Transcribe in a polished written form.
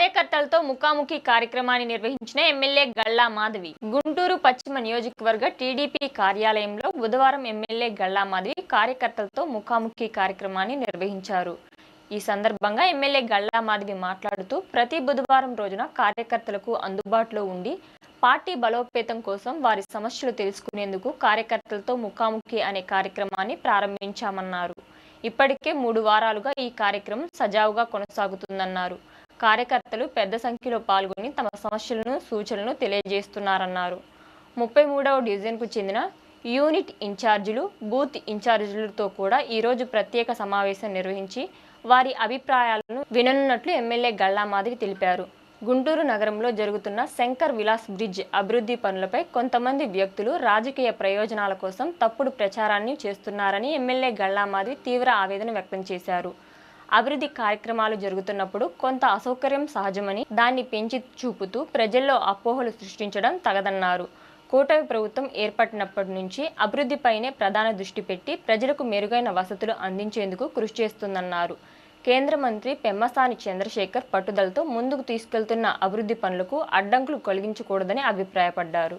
కార్యకర్తలతో ముఖాముఖి కార్యక్రమాన్ని నిర్వహించిన ఎమ్మెల్యే గల్లా మాధవి. గుంటూరు పశ్చిమ నియోజకవర్గ టీడీపీ కార్యాలయంలో బుధవారం ఎమ్మెల్యే గల్లా మాధవి కార్యకర్తలతో ముఖాముఖి కార్యక్రమాన్ని నిర్వహించారు. ఈ సందర్భంగా ఎమ్మెల్యే గల్లా మాధవి మాట్లాడుతూ ప్రతి బుధవారం రోజున కార్యకర్తలకు అందుబాటులో ఉండి పార్టీ బలోపేతం కోసం వారి సమస్యలు తెలుసుకునేందుకు కార్యకర్తలతో ముఖాముఖి అనే కార్యక్రమాన్ని ప్రారంభించామన్నారు. ఇప్పటికే 3 వారాలుగా ఈ కార్యక్రమం సజావుగా కొనసాగుతుందన్నారు. కార్యకర్తలు పెద్ద సంఖ్యలో పాల్గొని తమ సమస్యలను సూచనలను తెలియజేస్తున్నారన్నారు. 33వ డివిజన్కు చెందిన యూనిట్ ఇన్ఛార్జీలు, బూత్ ఇన్ఛార్జీలతో కూడా ఈరోజు ప్రత్యేక సమావేశం నిర్వహించి వారి అభిప్రాయాలను విననున్నట్లు ఎమ్మెల్యే గల్లా మాధవి తెలిపారు. గుంటూరు నగరంలో జరుగుతున్న శంకర్ విలాస్ బ్రిడ్జ్ అభివృద్ధి పనులపై కొంతమంది వ్యక్తులు రాజకీయ ప్రయోజనాల కోసం తప్పుడు ప్రచారాన్ని చేస్తున్నారని ఎమ్మెల్యే గల్లా మాధవి తీవ్ర ఆవేదన వ్యక్తం చేశారు. అభివృద్ధి కార్యక్రమాలు జరుగుతున్నప్పుడు కొంత అసౌకర్యం సహజమని దాన్ని పెంచి చూపుతూ ప్రజల్లో అపోహలు సృష్టించడం తగదన్నారు. కూటమి ప్రభుత్వం ఏర్పడినప్పటి నుంచి అభివృద్ధిపైనే ప్రధాన దృష్టి పెట్టి ప్రజలకు మెరుగైన వసతులు అందించేందుకు కృషి చేస్తుందన్నారు. కేంద్ర మంత్రి పెమ్మసాని చంద్రశేఖర్ పట్టుదలతో ముందుకు తీసుకెళ్తున్న అభివృద్ధి పనులకు అడ్డంకులు కలిగించకూడదని అభిప్రాయపడ్డారు.